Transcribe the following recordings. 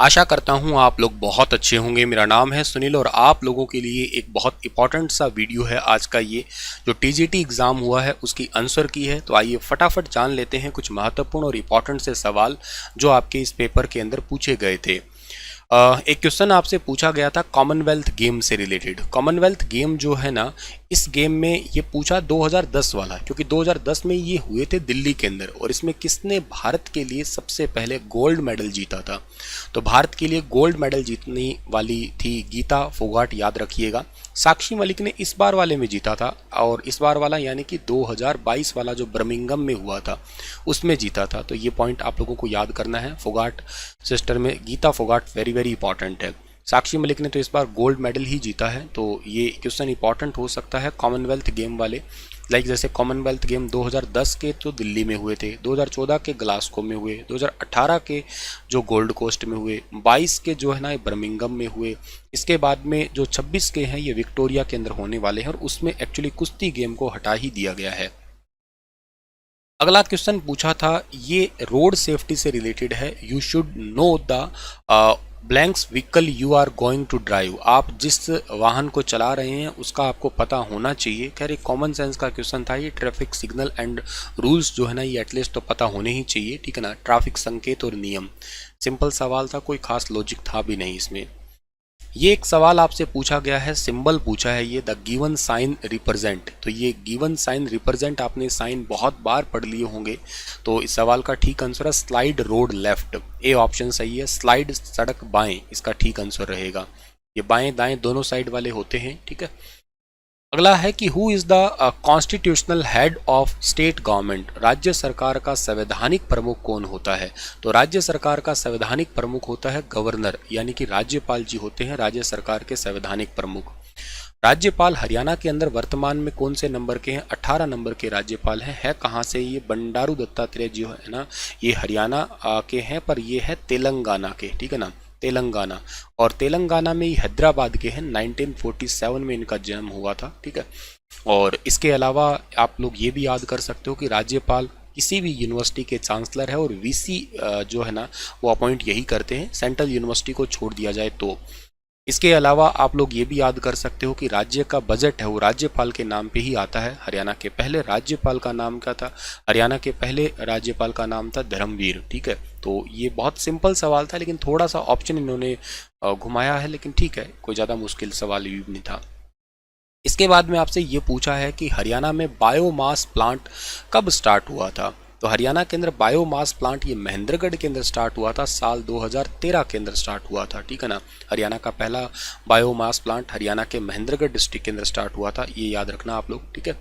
आशा करता हूँ आप लोग बहुत अच्छे होंगे। मेरा नाम है सुनील और आप लोगों के लिए एक बहुत इंपॉर्टेंट सा वीडियो है आज का। ये जो टीजीटी एग्ज़ाम हुआ है उसकी आंसर की है। तो आइए फटाफट जान लेते हैं कुछ महत्वपूर्ण और इम्पॉर्टेंट से सवाल जो आपके इस पेपर के अंदर पूछे गए थे। एक क्वेश्चन आपसे पूछा गया था कॉमनवेल्थ गेम से रिलेटेड। कॉमनवेल्थ गेम जो है ना, इस गेम में ये पूछा 2010 वाला, क्योंकि 2010 में ये हुए थे दिल्ली के अंदर और इसमें किसने भारत के लिए सबसे पहले गोल्ड मेडल जीता था। तो भारत के लिए गोल्ड मेडल जीतने वाली थी गीता फोगाट, याद रखिएगा। साक्षी मलिक ने इस बार वाले में जीता था और इस बार वाला यानी कि 2022 वाला जो बर्मिंघम में हुआ था उसमें जीता था। तो ये पॉइंट आप लोगों को याद करना है। फोगाट सिस्टर में Geeta Phogat very very important है। साक्षी मलिक ने तो इस बार गोल्ड मेडल ही जीता है। तो ये क्वेश्चन इंपॉर्टेंट हो सकता है कॉमनवेल्थ गेम वाले। लाइक जैसे कॉमनवेल्थ गेम 2010 के तो दिल्ली में हुए थे, 2014 के ग्लासगो में हुए, 2018 के जो गोल्ड कोस्ट में हुए, 22 के जो है ना बर्मिंघम में हुए, इसके बाद में जो 26 के हैं ये विक्टोरिया के अंदर होने वाले हैं और उसमें एक्चुअली कुश्ती गेम को हटा ही दिया गया है। अगला क्वेश्चन पूछा था, ये रोड सेफ्टी से रिलेटेड है। You should know the blanks vehicle you are going to drive. आप जिस वाहन को चला रहे हैं उसका आपको पता होना चाहिए। खैर एक कॉमन सेंस का क्वेश्चन था ये। ट्रैफिक सिग्नल एंड रूल्स जो है ना ये एटलीस्ट तो पता होने ही चाहिए, ठीक है ना। ट्रैफिक संकेत और नियम, सिंपल सवाल था, कोई खास लॉजिक था भी नहीं इसमें। ये एक सवाल आपसे पूछा गया है, सिंबल पूछा है ये, द गिवन साइन रिप्रेजेंट। तो ये गिवन साइन रिप्रेजेंट आपने साइन बहुत बार पढ़ लिए होंगे। तो इस सवाल का ठीक आंसर है slide road left. A option सही है। स्लाइड सड़क बाएं, इसका ठीक आंसर रहेगा। ये बाएं दाएं दोनों साइड वाले होते हैं, ठीक है। अगला है कि who is the constitutional head of state government. राज्य सरकार का संवैधानिक प्रमुख कौन होता है। तो राज्य सरकार का संवैधानिक प्रमुख होता है गवर्नर, यानी कि राज्यपाल जी होते हैं राज्य सरकार के संवैधानिक प्रमुख। राज्यपाल हरियाणा के अंदर वर्तमान में कौन से नंबर के हैं। 18 नंबर के राज्यपाल हैं। है कहाँ से ये, बंडारू दत्तात्रेय जी है ना, ये हरियाणा के हैं पर ये है तेलंगाना के, ठीक है ना, तेलंगाना। और तेलंगाना में ही हैदराबाद के हैं। 1947 में इनका जन्म हुआ था, ठीक है। और इसके अलावा आप लोग ये भी याद कर सकते हो कि राज्यपाल किसी भी यूनिवर्सिटी के चांसलर है और वीसी जो है ना वो अपॉइंट यही करते हैं, सेंट्रल यूनिवर्सिटी को छोड़ दिया जाए तो। इसके अलावा आप लोग ये भी याद कर सकते हो कि राज्य का बजट है वो राज्यपाल के नाम पे ही आता है। हरियाणा के पहले राज्यपाल का नाम क्या था, हरियाणा के पहले राज्यपाल का नाम था धर्मवीर, ठीक है। तो ये बहुत सिंपल सवाल था लेकिन थोड़ा सा ऑप्शन इन्होंने घुमाया है, लेकिन ठीक है, कोई ज़्यादा मुश्किल सवाल भी नहीं था। इसके बाद में आपसे ये पूछा है कि हरियाणा में बायोमास प्लांट कब स्टार्ट हुआ था। तो हरियाणा के अंदर बायोमास प्लांट ये महेंद्रगढ़ के अंदर स्टार्ट हुआ था, साल 2013 के अंदर स्टार्ट हुआ था, ठीक है ना। हरियाणा का पहला बायोमास प्लांट हरियाणा के महेंद्रगढ़ डिस्ट्रिक्ट के अंदर स्टार्ट हुआ था, ये याद रखना आप लोग, ठीक है।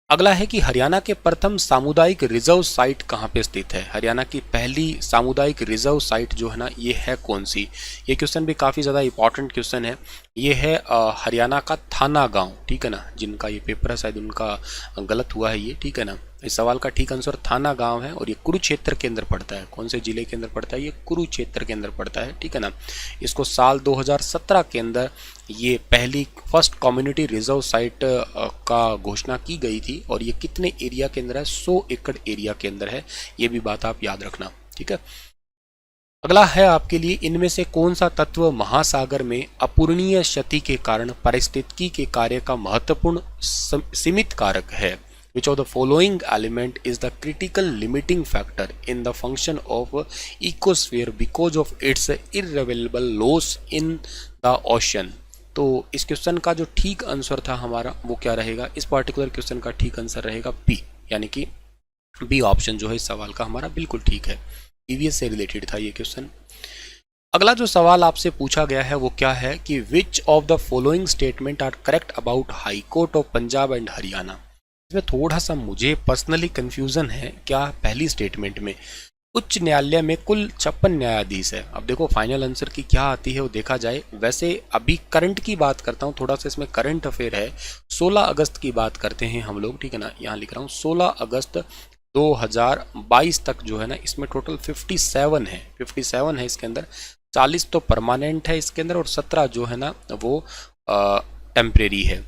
अगला है कि हरियाणा के प्रथम सामुदायिक रिजर्व साइट कहाँ पे स्थित है। हरियाणा की पहली सामुदायिक रिजर्व साइट जो है ना ये है कौन सी। ये क्वेश्चन भी काफ़ी ज़्यादा इंपॉर्टेंट क्वेश्चन है। ये है हरियाणा का थाना गांव, ठीक है ना। जिनका ये पेपर है शायद उनका गलत हुआ है ये, ठीक है ना। इस सवाल का ठीक आंसर थाना गांव है और ये कुरुक्षेत्र के अंदर पड़ता है। कौन से जिले के अंदर पड़ता है, ये कुरुक्षेत्र के अंदर पड़ता है, ठीक है ना। इसको साल 2017 के अंदर ये पहली फर्स्ट कम्युनिटी रिजर्व साइट का घोषणा की गई थी और ये कितने एरिया के अंदर है, 100 एकड़ एरिया के अंदर है। ये भी बात आप याद रखना, ठीक है। अगला है आपके लिए, इनमें से कौन सा तत्व महासागर में अपूरणीय क्षति के कारण पारिस्थितिकी के कार्य का महत्वपूर्ण सीमित कारक है। Which of the following element is the critical limiting factor in the function of ecosphere because of its irreversible loss in the ocean। तो इस क्वेश्चन का जो ठीक आंसर था हमारा वो क्या रहेगा, इस पर्टिकुलर क्वेश्चन का ठीक आंसर रहेगा बी, यानी कि बी ऑप्शन जो है इस सवाल का हमारा बिल्कुल ठीक है। ईवीएस से रिलेटेड था ये क्वेश्चन। अगला जो सवाल आपसे पूछा गया है वो क्या है कि which of the following statement are correct about high court of Punjab and Haryana. इसमें थोड़ा सा मुझे पर्सनली कंफ्यूजन है। क्या पहली स्टेटमेंट में उच्च न्यायालय में कुल 56 न्यायाधीश है। अब देखो फाइनल आंसर की क्या आती है वो देखा जाए। वैसे अभी करंट की बात करता हूँ, थोड़ा सा इसमें करंट अफेयर है। 16 अगस्त की बात करते हैं हम लोग, ठीक है ना। यहाँ लिख रहा हूँ 16 अगस्त 2022 तक जो है ना इसमें टोटल 57 है। 57 है इसके अंदर, 40 तो परमानेंट है इसके अंदर और 17 जो है ना वो टेम्परेरी है।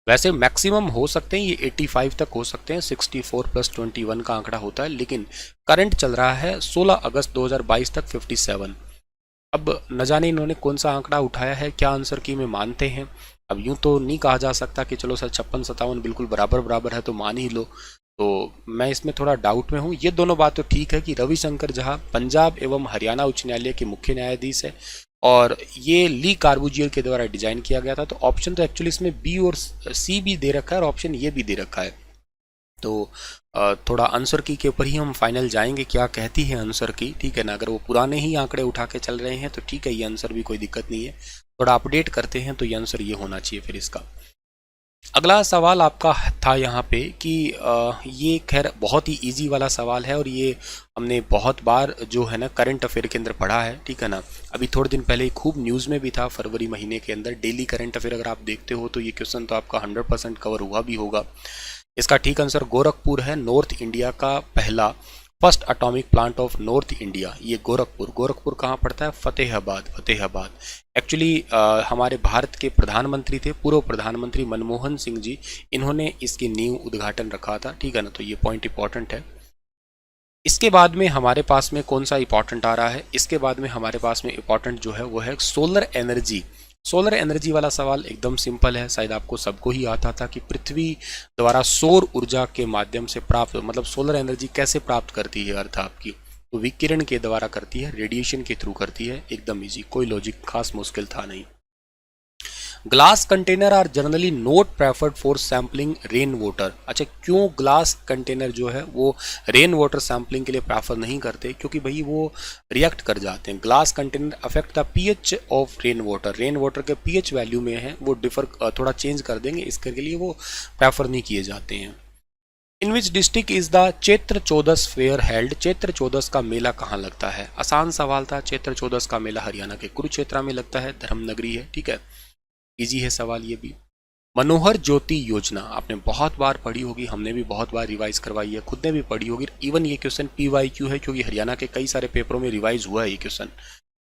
वैसे मैक्सिमम हो सकते हैं ये 85 तक हो सकते हैं, 64 + 21 का आंकड़ा होता है, लेकिन करंट चल रहा है 16 अगस्त 2022 तक 57। अब न जाने इन्होंने कौन सा आंकड़ा उठाया है, क्या आंसर की में मानते हैं। अब यूं तो नहीं कहा जा सकता कि चलो सर 56-57 बिल्कुल बराबर बराबर है तो मान ही लो, तो मैं इसमें थोड़ा डाउट में हूँ। ये दोनों बात तो ठीक है कि रविशंकर झा पंजाब एवं हरियाणा उच्च न्यायालय के मुख्य न्यायाधीश है और ये ली कार्बूजियर के द्वारा डिजाइन किया गया था। तो ऑप्शन तो एक्चुअली इसमें बी और सी भी दे रखा है और ऑप्शन ये भी दे रखा है। तो थोड़ा आंसर की के ऊपर ही हम फाइनल जाएंगे, क्या कहती है आंसर की, ठीक है ना। अगर वो पुराने ही आंकड़े उठा के चल रहे हैं तो ठीक है, ये आंसर भी कोई दिक्कत नहीं है। थोड़ा अपडेट करते हैं तो ये आंसर ये होना चाहिए फिर इसका। अगला सवाल आपका था यहाँ पे कि ये खैर बहुत ही इजी वाला सवाल है और ये हमने बहुत बार जो है ना करंट अफेयर के अंदर पढ़ा है, ठीक है ना। अभी थोड़े दिन पहले खूब न्यूज़ में भी था, फरवरी महीने के अंदर डेली करंट अफेयर अगर आप देखते हो तो ये क्वेश्चन तो आपका 100% कवर हुआ भी होगा। इसका ठीक आंसर गोरखपुर है, नॉर्थ इंडिया का पहला first atomic plant of north India, ये गोरखपुर। गोरखपुर कहाँ पड़ता है? फतेहाबाद। फतेहाबाद एक्चुअली हमारे भारत के प्रधानमंत्री थे, पूर्व प्रधानमंत्री मनमोहन सिंह जी, इन्होंने इसकी नींव उद्घाटन रखा था, ठीक है ना। तो ये पॉइंट इंपॉर्टेंट है। इसके बाद में हमारे पास में कौन सा इंपॉर्टेंट आ रहा है? इसके बाद में हमारे पास में इंपॉर्टेंट जो है वो है सोलर एनर्जी। सोलर एनर्जी वाला सवाल एकदम सिंपल है, शायद आपको सबको ही आता था कि पृथ्वी द्वारा सौर ऊर्जा के माध्यम से प्राप्त, मतलब सोलर एनर्जी कैसे प्राप्त करती है अर्थ आपकी, तो विकिरण के द्वारा करती है, रेडिएशन के थ्रू करती है। एकदम इजी, कोई लॉजिक खास मुश्किल था नहीं। Glass container are generally not preferred for sampling rain water. अच्छा, क्यों ग्लास कंटेनर जो है वो रेन वाटर सैम्पलिंग के लिए प्रेफर नहीं करते? क्योंकि भाई वो रिएक्ट कर जाते हैं। Glass container affect the pH of rain water, rain water के पीएच वैल्यू में है वो डिफर थोड़ा चेंज कर देंगे, इसके लिए वो प्रेफर नहीं किए जाते हैं। In which district is the Chaitra Chaudas fair held? Chaitra Chaudas का मेला कहाँ लगता है? आसान सवाल था। चैत्र चौदस का मेला हरियाणा के कुरुक्षेत्र में लगता है, धर्मनगरी है, ठीक है। इजी है सवाल ये भी। मनोहर ज्योति योजना आपने बहुत बार पढ़ी होगी, हमने भी बहुत बार रिवाइज करवाई है, खुद ने भी पढ़ी होगी। इवन ये क्वेश्चन PYQ है क्योंकि हरियाणा के कई सारे पेपरों में रिवाइज हुआ है ये क्वेश्चन।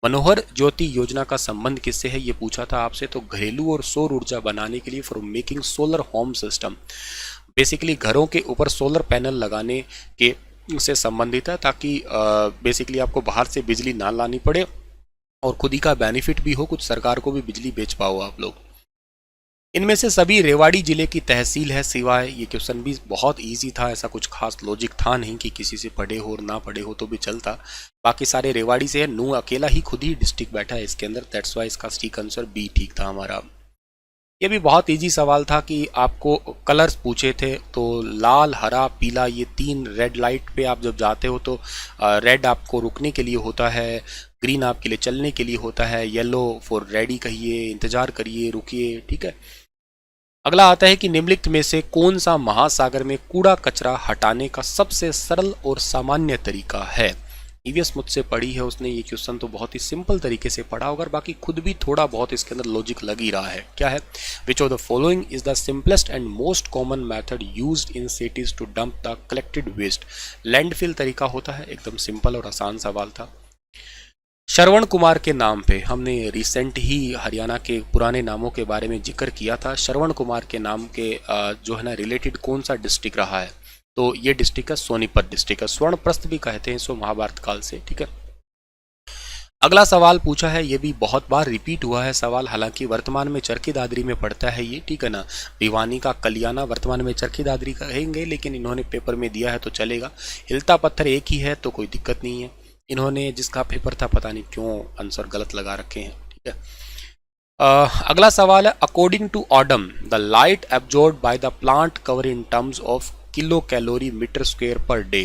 मनोहर ज्योति योजना का संबंध किससे है ये पूछा था आपसे, तो घरेलू और सौर ऊर्जा बनाने के लिए for making solar home system. Basically घरों के ऊपर सोलर पैनल लगाने के से संबंधित है, ताकि बेसिकली आपको बाहर से बिजली ना लानी पड़े और खुद ही का बेनिफिट भी हो, कुछ सरकार को भी बिजली बेच पाओ आप लोग। इनमें से सभी रेवाड़ी जिले की तहसील है सिवाय, ये क्वेश्चन भी बहुत इजी था, ऐसा कुछ खास लॉजिक था नहीं कि किसी से पढ़े हो और ना पढ़े हो तो भी चलता। बाकी सारे रेवाड़ी से है, नू अकेला ही खुद ही डिस्ट्रिक्ट बैठा है इसके अंदर, दैट्स वाई इसका ठीक आंसर बी ठीक था हमारा। ये भी बहुत इजी सवाल था कि आपको कलर्स पूछे थे, तो लाल, हरा, पीला, ये तीन रेड लाइट पे आप जब जाते हो तो रेड आपको रुकने के लिए होता है, ग्रीन आपके लिए चलने के लिए होता है, येलो फॉर रेडी कहिए, इंतजार करिए, रुकिए, ठीक है। अगला आता है कि निम्नलिखित में से कौन सा महासागर में कूड़ा कचरा हटाने का सबसे सरल और सामान्य तरीका है? ईवीएस मुझसे पढ़ी है उसने, ये क्वेश्चन तो बहुत ही सिंपल तरीके से पढ़ा होगा, बाकी खुद भी थोड़ा बहुत इसके अंदर लॉजिक लग ही रहा है। क्या है? Which of the following is the simplest and most common method used in cities to dump the collected waste? Landfill तरीका होता है, एकदम सिंपल और आसान सवाल था। श्रवण कुमार के नाम पे हमने रिसेंट ही हरियाणा के पुराने नामों के बारे में जिक्र किया था। श्रवण कुमार के नाम के जो है ना रिलेटेड कौन सा डिस्ट्रिक्ट रहा है? तो ये डिस्ट्रिक्ट है सोनीपत डिस्ट्रिक्ट है, स्वर्णप्रस्थ भी कहते हैं इसको महाभारत काल से, ठीक है। अगला सवाल पूछा है, ये भी बहुत बार रिपीट हुआ है सवाल, हालांकि वर्तमान में चरखी दादरी में पड़ता है ये, ठीक है ना। भिवानी का कलियाना वर्तमान में चरखी दादरी कहेंगे, लेकिन इन्होंने पेपर में दिया है तो चलेगा। हिलता पत्थर एक ही है तो कोई दिक्कत नहीं है। इन्होंने जिसका पेपर था पता नहीं क्यों आंसर गलत लगा रखे हैं, ठीक है। अगला सवाल है, according to Odum the light absorb by the plant cover in terms of kilo calorie metre square per day.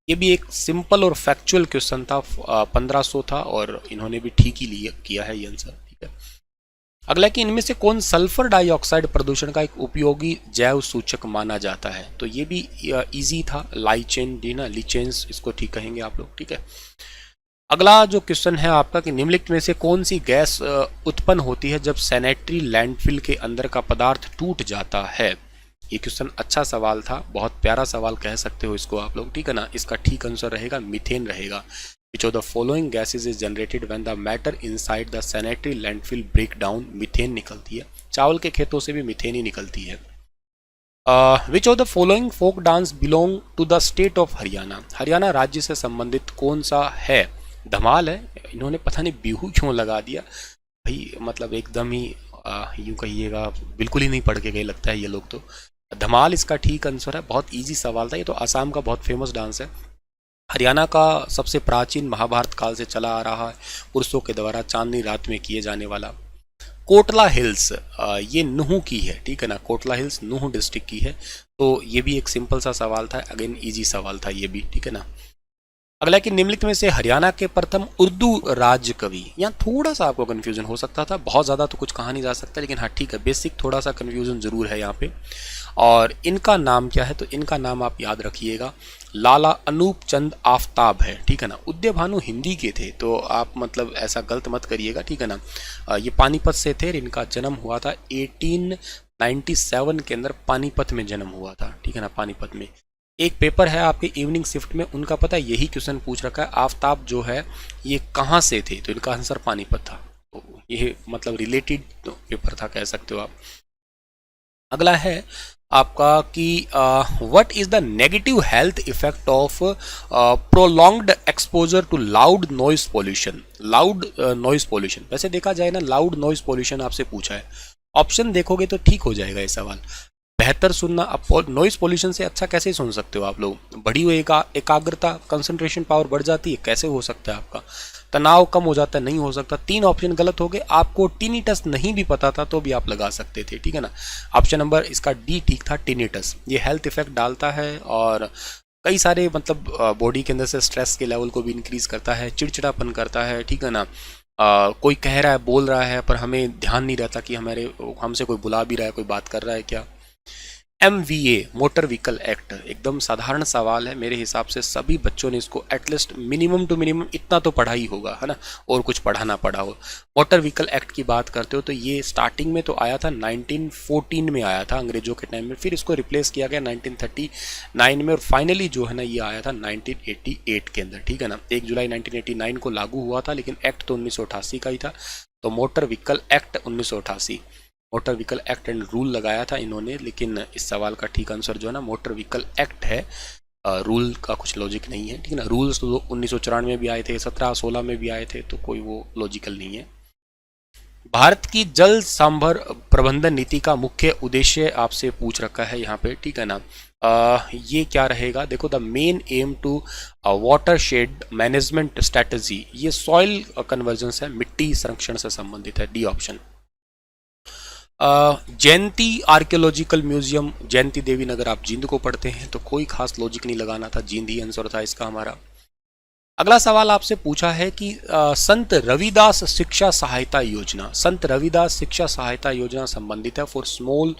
ये भी एक सिंपल और फैक्चुअल क्वेश्चन था, 1500 था और इन्होंने भी ठीक ही किया है ये आंसर, ठीक है। अगला कि इनमें से कौन सल्फर डाइऑक्साइड प्रदूषण का एक उपयोगी जैव सूचक माना जाता है? तो ये भी इजी था, लाइचेन डी ना, लिचेंस इसको ठीक कहेंगे आप लोग, ठीक है। अगला जो क्वेश्चन है आपका कि निम्नलिखित में से कौन सी गैस उत्पन्न होती है जब सैनिटरी लैंडफिल के अंदर का पदार्थ टूट जाता है? ये क्वेश्चन अच्छा सवाल था, बहुत प्यारा सवाल कह सकते हो इसको आप लोग, ठीक है ना। इसका ठीक आंसर रहेगा मीथेन रहेगा। Which of the following gases is generated when the matter inside the sanitary landfill break down? Methane निकलती है, चावल के खेतों से भी मीथेन ही निकलती है। Which of the following folk dance belong to the state of Haryana? Haryana राज्य से संबंधित कौन सा है धमाल है, इन्होंने पता नहीं बिहू क्यों लगा दिया भाई, मतलब एकदम ही यूँ कहिएगा बिल्कुल ही नहीं पढ़ के गए लगता है ये लोग तो। धमाल इसका ठीक आंसर है, बहुत इजी सवाल था ये तो, असम का बहुत फेमस डांस है। हरियाणा का सबसे प्राचीन महाभारत काल से चला आ रहा है, पुरुषों के द्वारा चांदनी रात में किए जाने वाला। कोटला हिल्स ये नूह की है, ठीक है ना, कोटला हिल्स नूह डिस्ट्रिक्ट की है। तो ये भी एक सिंपल सा सवाल था, अगेन इजी सवाल था ये भी, ठीक है ना। अगला कि निम्नलिखित में से हरियाणा के प्रथम उर्दू राज्य कवि, यहाँ थोड़ा सा आपको कंफ्यूजन हो सकता था, बहुत ज़्यादा तो कुछ कहा नहीं जा सकता, लेकिन हाँ ठीक है, बेसिक थोड़ा सा कंफ्यूजन जरूर है यहाँ पे। और इनका नाम क्या है, तो इनका नाम आप याद रखिएगा, लाला अनूप चंद आफ्ताब है, ठीक है ना। उदय भानु हिंदी के थे, तो आप मतलब ऐसा गलत मत करिएगा, ठीक है ना। ये पानीपत से थे, इनका जन्म हुआ था 1897 के अंदर, पानीपत में जन्म हुआ था, ठीक है ना, पानीपत में। एक पेपर है आपके इवनिंग शिफ्ट में, उनका पता है यही क्वेश्चन पूछ रखा है, आफ्ताब जो है ये कहाँ से थे, तो इनका आंसर पानीपत था। तो ये मतलब रिलेटेड पेपर था कह सकते हो आप। अगला है आपका कि what is the negative health effect of prolonged exposure to loud noise pollution. Loud noise pollution, वैसे देखा जाए ना लाउड नॉइज पोल्यूशन आपसे पूछा है, ऑप्शन देखोगे तो ठीक हो जाएगा ये सवाल। बेहतर सुनना, अब नॉइज पोल्यूशन से अच्छा कैसे सुन सकते हो आप लोग, बढ़ी हुई एकाग्रता, कंसंट्रेशन पावर बढ़ जाती है, कैसे हो सकता है आपका, तनाव कम हो जाता है, नहीं हो सकता। तीन ऑप्शन गलत हो गए, आपको टिनिटस नहीं भी पता था तो भी आप लगा सकते थे, ठीक है ना। ऑप्शन नंबर इसका डी ठीक था, टिनिटस। ये हेल्थ इफेक्ट डालता है और कई सारे मतलब बॉडी के अंदर से स्ट्रेस के लेवल को भी इंक्रीज करता है, चिड़चिड़ापन करता है, ठीक है ना। कोई कह रहा है, बोल रहा है, पर हमें ध्यान नहीं रहता कि हमसे कोई बुला भी रहा है, कोई बात कर रहा है क्या। MVA मोटर व्हीकल एक्ट एकदम साधारण सवाल है, मेरे हिसाब से सभी बच्चों ने इसको एटलीस्ट मिनिमम टू मिनिमम इतना तो पढ़ा ही होगा, है ना, और कुछ पढ़ा ना पढ़ा हो। मोटर व्हीकल एक्ट की बात करते हो तो ये स्टार्टिंग में तो आया था 1914 में आया था अंग्रेजों के टाइम में, फिर इसको रिप्लेस किया गया 1939 में, और फाइनली जो है ना ये आया था 1988 के अंदर, ठीक है ना। 1 जुलाई 1989 को लागू हुआ था, लेकिन एक्ट तो 1988 का ही था। तो motor vehicle act 1988, motor vehicle act and rule लगाया था इन्होंने, लेकिन इस सवाल का ठीक आंसर जो है ना मोटर व्हीकल एक्ट है, रूल का कुछ लॉजिक नहीं है, ठीक है ना। रूल्स तो 1994 में भी आए थे, 17-16 में भी आए थे, तो कोई वो लॉजिकल नहीं है। भारत की जल संभर प्रबंधन नीति का मुख्य उद्देश्य आपसे पूछ रखा है यहाँ पे, ठीक है ना। ये क्या रहेगा, देखो, the main aim to watershed management strategy, ये सॉइल कन्वर्जेंस है, मिट्टी संरक्षण से संबंधित है, D option. Jayanti archaeological museum, Jayanti Devi Nagar, आप जींद को पढ़ते हैं तो कोई खास लॉजिक नहीं लगाना था, जींद ही आंसर था इसका हमारा। अगला सवाल आपसे पूछा है कि संत रविदास शिक्षा सहायता योजना, संत रविदास शिक्षा सहायता योजना संबंधित है फॉर स्मॉल,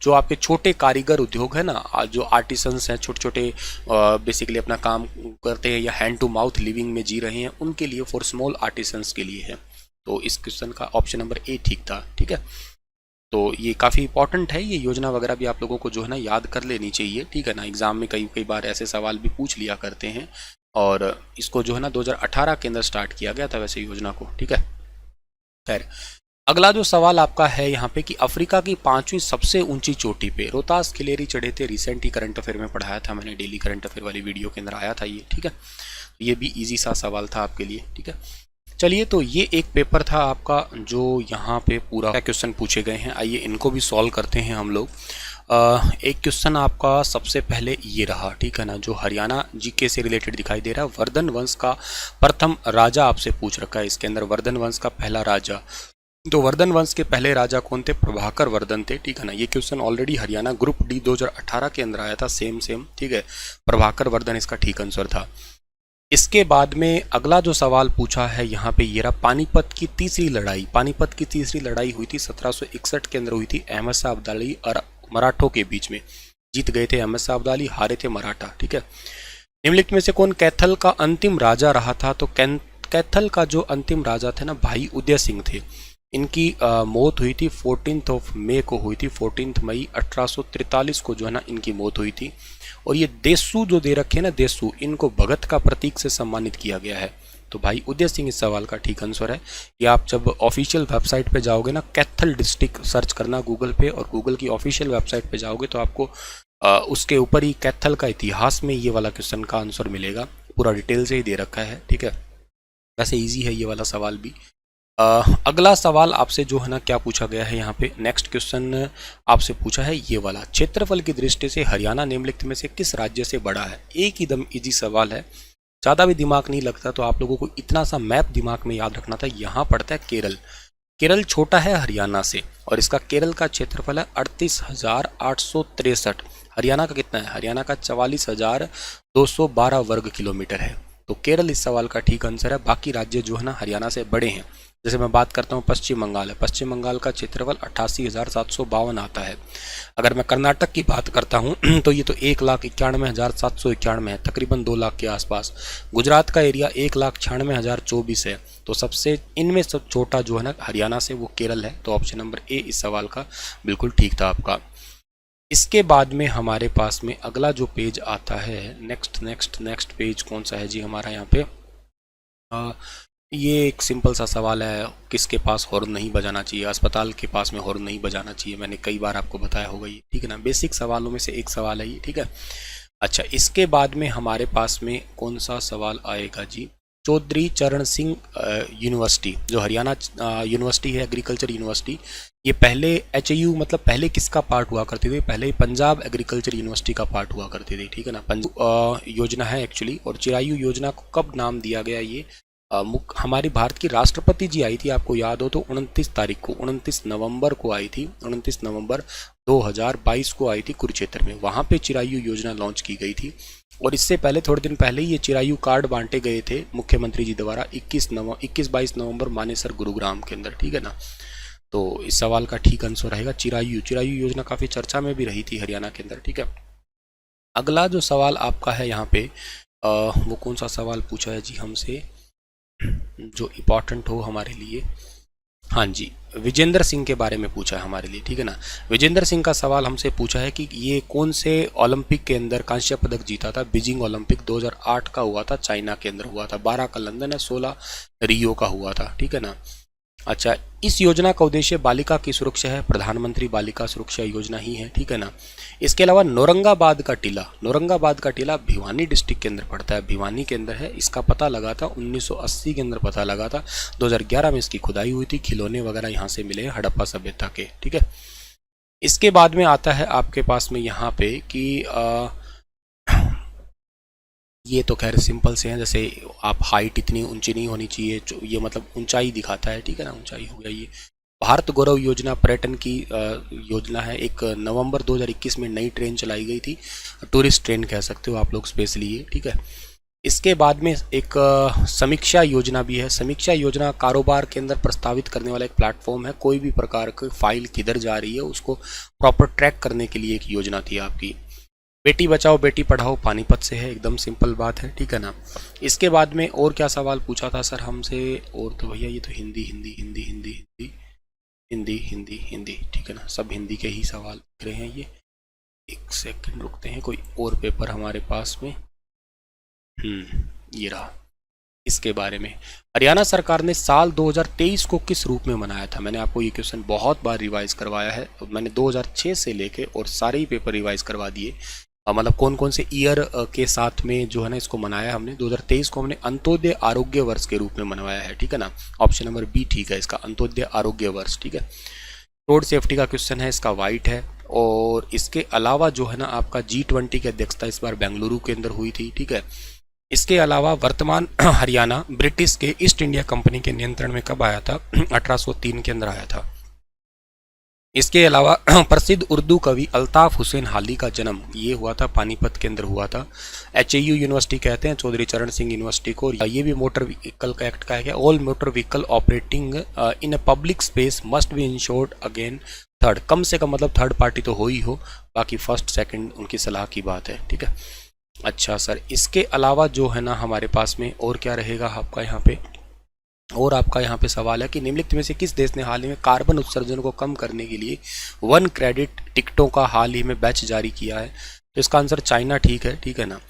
जो आपके छोटे कारीगर उद्योग है ना, जो आर्टिसंस हैं, छोटे छोटे बेसिकली अपना काम करते हैं या हैंड टू माउथ लिविंग में जी रहे हैं, उनके लिए, फॉर स्मॉल आर्टिसंस के लिए है। तो इस क्वेश्चन का ऑप्शन नंबर ए ठीक था, ठीक है। तो ये काफ़ी इंपॉर्टेंट है, ये योजना वगैरह भी आप लोगों को जो है ना याद कर लेनी चाहिए, ठीक है ना। एग्जाम में कई बार ऐसे सवाल भी पूछ लिया करते हैं, और इसको जो है ना 2018 के अंदर स्टार्ट किया गया था वैसे योजना को, ठीक है। खैर, अगला जो सवाल आपका है यहाँ पे कि अफ्रीका की 5वीं सबसे ऊंची चोटी पे रोहतास खिलेरी चढ़े थे, रिसेंट ही करंट अफेयर में पढ़ाया था मैंने, डेली करंट अफेयर वाली वीडियो के अंदर आया था ये, ठीक है। ये भी ईजी सा सवाल था आपके लिए, ठीक है। चलिए, तो ये एक पेपर था आपका जो यहाँ पे पूरा क्वेश्चन पूछे गए हैं, आइए इनको भी सॉल्व करते हैं हम लोग। एक क्वेश्चन आपका सबसे पहले ये रहा, ठीक है ना, जो हरियाणा जीके से रिलेटेड दिखाई दे रहा है। वर्धन वंश का प्रथम राजा आपसे पूछ रखा है, इसके अंदर वर्धन वंश का पहला राजा, तो वर्धन वंश के पहले राजा कौन थे, प्रभाकर वर्धन थे, ठीक है ना। ये question already Haryana group D 2018 के अंदर आया था, सेम, ठीक है, प्रभाकर वर्धन इसका ठीक आंसर था। इसके बाद में अगला जो सवाल पूछा है यहाँ पे ये रहा, पानीपत की तीसरी लड़ाई, पानीपत की तीसरी लड़ाई हुई थी 1761 के अंदर हुई थी, अहमद शाह अब्दाली और मराठों के बीच में, जीत गए थे अहमद शाह अब्दाली, हारे थे मराठा, ठीक है। निम्नलिखित में से कौन कैथल का अंतिम राजा रहा था, तो कैथल का जो अंतिम राजा थे ना भाई उदय सिंह थे, इनकी मौत हुई थी 14 मई को हुई थी, 14 मई 1843 को जो है ना इनकी मौत हुई थी। और ये देसू जो दे रखे हैं ना, देसू, इनको भगत का प्रतीक से सम्मानित किया गया है, तो भाई उदय सिंह इस सवाल का ठीक आंसर है। ये आप जब ऑफिशियल वेबसाइट पे जाओगे ना, कैथल डिस्ट्रिक्ट सर्च करना गूगल पे, और गूगल की ऑफिशियल वेबसाइट पे जाओगे तो आपको उसके ऊपर ही कैथल का इतिहास में ये वाला क्वेश्चन का आंसर मिलेगा। पूरा डिटेल से ही दे रखा है, ठीक है। वैसे इजी है ये वाला सवाल भी। अगला सवाल आपसे जो है ना क्या पूछा गया है यहाँ पे, नेक्स्ट क्वेश्चन आपसे पूछा है ये वाला, क्षेत्रफल की दृष्टि से हरियाणा निम्नलिखित में से किस राज्य से बड़ा है। एक ही दम इजी सवाल है, ज़्यादा भी दिमाग नहीं लगता, तो आप लोगों को इतना सा मैप दिमाग में याद रखना था। यहाँ पड़ता है केरल। केरल छोटा है हरियाणा से, और इसका केरल का क्षेत्रफल है 38,863। हरियाणा का कितना है, हरियाणा का 44,212 वर्ग किलोमीटर है। तो केरल इस सवाल का ठीक आंसर है। बाकी राज्य जो है ना हरियाणा से बड़े हैं। जैसे मैं बात करता हूँ पश्चिम बंगाल है, पश्चिम बंगाल का क्षेत्रफल 88,752 आता है। अगर मैं कर्नाटक की बात करता हूँ तो ये तो 1,91,791 है, तकरीबन 2 लाख के आसपास। गुजरात का एरिया 1,96,024 है। तो सबसे इनमें सब छोटा जो है ना हरियाणा से वो केरल है। तो ऑप्शन नंबर ए इस सवाल का बिल्कुल ठीक था आपका। इसके बाद में हमारे पास में अगला जो पेज आता है, नेक्स्ट पेज कौन सा है जी हमारा यहाँ पे। ये एक सिंपल सा सवाल है, किसके पास हॉर्न नहीं बजाना चाहिए, अस्पताल के पास में हॉर्न नहीं बजाना चाहिए। मैंने कई बार आपको बताया होगा ये, ठीक है ना। बेसिक सवालों में से एक सवाल है ये, ठीक है। अच्छा, इसके बाद में हमारे पास में कौन सा सवाल आएगा जी, चौधरी चरण सिंह यूनिवर्सिटी, जो हरियाणा यूनिवर्सिटी है, एग्रीकल्चर यूनिवर्सिटी। ये पहले HAU मतलब पहले किसका पार्ट हुआ करती थी, पहले पंजाब एग्रीकल्चर यूनिवर्सिटी का पार्ट हुआ करती थी, ठीक है ना। योजना है एक्चुअली। और चिरायु योजना को कब नाम दिया गया, ये हमारी भारत की राष्ट्रपति जी आई थी, आपको याद हो तो 29 तारीख को, 29 नवंबर को आई थी, 29 नवंबर 2022 को आई थी कुरुक्षेत्र में। वहाँ पे चिरायु योजना लॉन्च की गई थी। और इससे पहले थोड़े दिन पहले ये चिरायु कार्ड बांटे गए थे मुख्यमंत्री जी द्वारा 21-22 नवंबर मानेसर गुरुग्राम के अंदर, ठीक है ना। तो इस सवाल का ठीक आंसर रहेगा चिरायु योजना। काफ़ी चर्चा में भी रही थी हरियाणा के अंदर, ठीक है। अगला जो सवाल आपका है यहाँ पे वो कौन सा सवाल पूछा है जी हमसे जो इम्पोर्टेंट हो हमारे लिए। हाँ जी, विजेंद्र सिंह के बारे में पूछा है हमारे लिए, ठीक है ना। विजेंद्र सिंह का सवाल हमसे पूछा है कि ये कौन से ओलंपिक के अंदर कांस्य पदक जीता था। बीजिंग ओलंपिक 2008 का हुआ था, चाइना के अंदर हुआ था। 12 का लंदन है, 16 रियो का हुआ था, ठीक है ना। अच्छा, इस योजना का उद्देश्य बालिका की सुरक्षा है, प्रधानमंत्री बालिका सुरक्षा योजना ही है, ठीक है ना। इसके अलावा नौरंगाबाद का टीला भिवानी डिस्ट्रिक्ट के अंदर पड़ता है, भिवानी के अंदर है। इसका पता लगा था 1980 के अंदर पता लगा था, 2011 में इसकी खुदाई हुई थी। खिलौने वगैरह यहाँ से मिले हैं हड़प्पा सभ्यता के, ठीक है। इसके बाद में आता है आपके पास में यहाँ पे कि ये तो खैर सिंपल से हैं, जैसे आप हाइट इतनी ऊंची नहीं होनी चाहिए, ये मतलब ऊंचाई दिखाता है, ठीक है ना, ऊंचाई हो गया। ये भारत गौरव योजना पर्यटन की योजना है। 1 नवंबर 2021 में नई ट्रेन चलाई गई थी, टूरिस्ट ट्रेन कह सकते हो आप लोग स्पेशली ये, ठीक है। इसके बाद में एक समीक्षा योजना भी है। समीक्षा योजना कारोबार के अंदर प्रस्तावित करने वाला एक प्लेटफॉर्म है। कोई भी प्रकार की फाइल किधर जा रही है उसको प्रॉपर ट्रैक करने के लिए एक योजना थी आपकी। बेटी बचाओ बेटी पढ़ाओ पानीपत से है, एकदम सिंपल बात है, ठीक है ना। इसके बाद में और क्या सवाल पूछा था सर हमसे, और तो भैया ये तो हिंदी, ठीक है ना, सब हिंदी के ही सवाल लिख रहे हैं ये। एक सेकंड रुकते हैं, कोई और पेपर हमारे पास में ये रहा। इसके बारे में हरियाणा सरकार ने साल 2023 को किस रूप में मनाया था। मैंने आपको ये क्वेश्चन बहुत बार रिवाइज करवाया है, मैंने 2006 से लेके और सारे ही पेपर रिवाइज करवा दिए। मतलब कौन कौन से ईयर के साथ में जो है ना इसको मनाया हमने। 2023 को हमने अंत्योदय आरोग्य वर्ष के रूप में मनवाया है, ठीक है ना। ऑप्शन नंबर बी ठीक है इसका, अंत्योदय आरोग्य वर्ष, ठीक है। रोड सेफ्टी का क्वेश्चन है, इसका वाइट है। और इसके अलावा जो है ना आपका G20 की अध्यक्षता इस बार बेंगलुरु के अंदर हुई थी, ठीक है। इसके अलावा वर्तमान हरियाणा ब्रिटिश के ईस्ट इंडिया कंपनी के नियंत्रण में कब आया था, 1803 के अंदर आया था। इसके अलावा प्रसिद्ध उर्दू कवि अल्ताफ हुसैन हाली का जन्म ये हुआ था पानीपत के अंदर हुआ था। HAU यूनिवर्सिटी कहते हैं चौधरी चरण सिंह यूनिवर्सिटी को। ये भी मोटर व्हीकल का एक्ट का है। All motor vehicle operating in a public space must be insured again third, कम से कम मतलब थर्ड पार्टी तो हो ही हो, बाकी फर्स्ट सेकंड उनकी सलाह की बात है, ठीक है। अच्छा सर, इसके अलावा जो है ना हमारे पास में और क्या रहेगा आपका यहाँ पे, और आपका यहाँ पे सवाल है कि निम्नलिखित में से किस देश ने हाल ही में कार्बन उत्सर्जन को कम करने के लिए 1 क्रेडिट टिकटों का हाल ही में बैच जारी किया है। तो इसका आंसर चाइना ठीक है ना।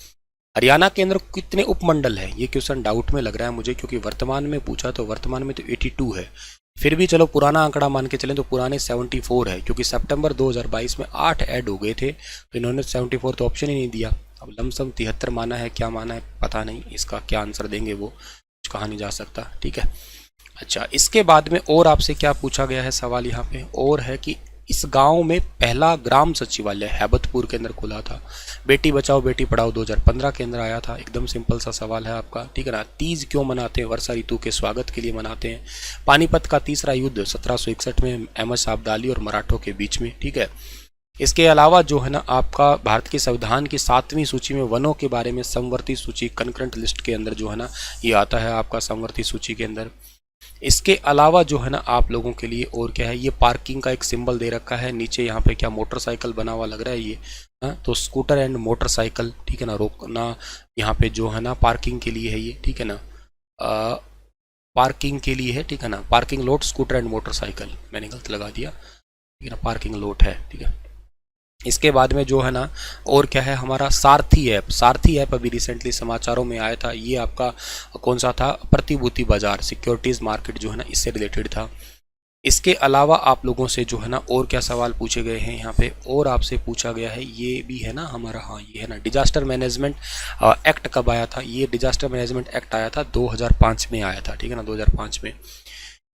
हरियाणा के अंदर कितने उपमंडल है, ये क्वेश्चन डाउट में लग रहा है मुझे, क्योंकि वर्तमान में पूछा तो वर्तमान में तो 82 है। फिर भी चलो पुराना आंकड़ा मान के चलें तो पुराने 74 है, क्योंकि सितंबर 2022 में 8 ऐड हो गए थे, तो इन्होंने 74 तो ऑप्शन ही नहीं दिया। अब लमसम 73 माना है, क्या माना है पता नहीं, इसका क्या आंसर देंगे वो कुछ कहा नहीं जा सकता। ठीक है, अच्छा इसके बाद में और आपसे क्या पूछा गया है सवाल यहाँ पे, और है कि इस गांव में पहला ग्राम सचिवालय हैबतपुर के अंदर खुला था। बेटी बचाओ बेटी पढ़ाओ 2015 के अंदर आया था। एकदम सिंपल सा सवाल है आपका, ठीक है ना। तीज क्यों मनाते हैं? वर्षा ऋतु के स्वागत के लिए मनाते हैं। पानीपत का तीसरा युद्ध 1761 में अहमद शाह अब्दाली और मराठों के बीच में, ठीक है। इसके अलावा जो है ना आपका भारत के संविधान की 7वीं सूची में वनों के बारे में समवर्ती सूची कंकरेंट लिस्ट के अंदर जो है ना ये आता है आपका समवर्ती सूची के अंदर। इसके अलावा जो है ना आप लोगों के लिए और क्या है, ये पार्किंग का एक सिंबल दे रखा है नीचे, यहाँ पे क्या मोटरसाइकिल बना हुआ लग रहा है ये, तो स्कूटर एंड मोटरसाइकिल, ठीक है ना, रोकना यहाँ पे जो है ना पार्किंग के लिए है ये, ठीक है ना, पार्किंग के लिए है, ठीक है ना। Parking lot scooter and motorcycle, मैंने गलत लगा दिया, ठीक है ना, पार्किंग लोट है, ठीक है। इसके बाद में जो है ना और क्या है, हमारा सारथी ऐप। सारथी ऐप अभी रिसेंटली समाचारों में आया था। ये आपका कौन सा था? प्रतिभूति बाजार, सिक्योरिटीज मार्केट जो है ना इससे रिलेटेड था। इसके अलावा आप लोगों से जो है ना और क्या सवाल पूछे गए हैं यहाँ पे, और आपसे पूछा गया है ये भी है ना हमारा, हाँ ये है ना, डिजास्टर मैनेजमेंट एक्ट कब आया था? ये डिजास्टर मैनेजमेंट एक्ट आया था 2005 में आया था, ठीक है ना, 2005 में।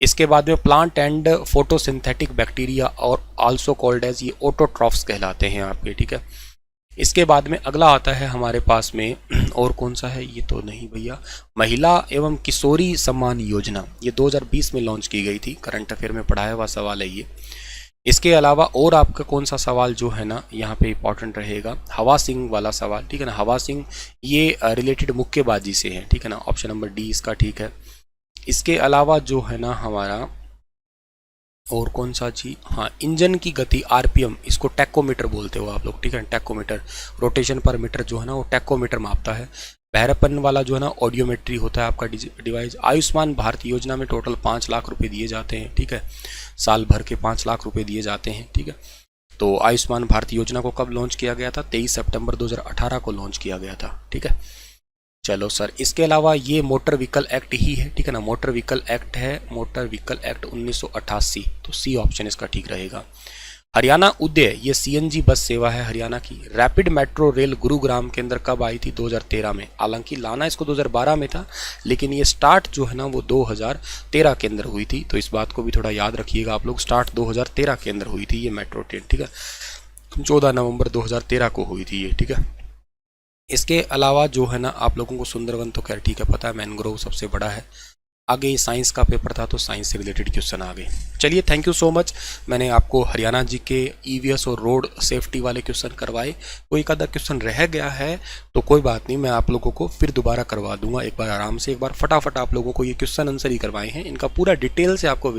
इसके बाद में प्लांट एंड फोटोसिंथेटिक बैक्टीरिया और आल्सो कॉल्ड एज, ये ऑटोट्रॉफ्स कहलाते हैं आपके, ठीक है। इसके बाद में अगला आता है हमारे पास में, और कौन सा है ये तो नहीं भैया, महिला एवं किशोरी सम्मान योजना, ये 2020 में लॉन्च की गई थी। करंट अफेयर में पढ़ाया हुआ सवाल है ये। इसके अलावा और आपका कौन सा सवाल जो है ना यहाँ पे इंपॉर्टेंट रहेगा, हवा सिंह वाला सवाल, ठीक है ना। हवा सिंह ये रिलेटेड मुक्केबाजी से है, ठीक है ना, ऑप्शन नंबर डी इसका ठीक है। इसके अलावा जो है ना हमारा और कौन सा जी, हाँ इंजन की गति आरपीएम, इसको टैकोमीटर बोलते हो आप लोग, ठीक है। टैकोमीटर रोटेशन पर मीटर जो है ना वो टैकोमीटर मापता है। बहरापन वाला जो है ना ऑडियोमेट्री होता है आपका डिवाइस। आयुष्मान भारत योजना में टोटल 5 लाख रुपए दिए जाते हैं, ठीक है, साल भर के 5 लाख रुपए दिए जाते हैं, ठीक है। तो आयुष्मान भारत योजना को कब लॉन्च किया गया था? 23 सितंबर 2018 को लॉन्च किया गया था, ठीक है। चलो सर, इसके अलावा ये मोटर व्हीकल एक्ट ही है, ठीक है ना, मोटर व्हीकल एक्ट है, मोटर व्हीकल एक्ट 1988, तो सी ऑप्शन इसका ठीक रहेगा। हरियाणा उदय, ये सीएनजी बस सेवा है हरियाणा की। रैपिड मेट्रो रेल गुरुग्राम के अंदर कब आई थी? 2013 में। हालांकि लाना इसको 2012 में था, लेकिन ये स्टार्ट जो है ना वो 2013 के अंदर हुई थी, तो इस बात को भी थोड़ा याद रखिएगा आप लोग। स्टार्ट 2013 के अंदर हुई थी ये मेट्रो ट्रेन, ठीक है, 14 नवंबर 2013 को हुई थी ये, ठीक है। इसके अलावा जो है ना आप लोगों को सुंदरवन तो खैर ठीक है पता है, मैनग्रोव सबसे बड़ा है। आगे साइंस का पेपर था तो साइंस से रिलेटेड क्वेश्चन आ गए। चलिए थैंक यू सो मच। मैंने आपको हरियाणा जी के ईवीएस और रोड सेफ्टी वाले क्वेश्चन करवाए। कोई एक आधा क्वेश्चन रह गया है तो कोई बात नहीं, मैं आप लोगों को फिर दोबारा करवा दूंगा। एक बार आराम से, एक बार फटाफट आप लोगों को ये क्वेश्चन आंसर ही करवाए हैं, इनका पूरा डिटेल से आपको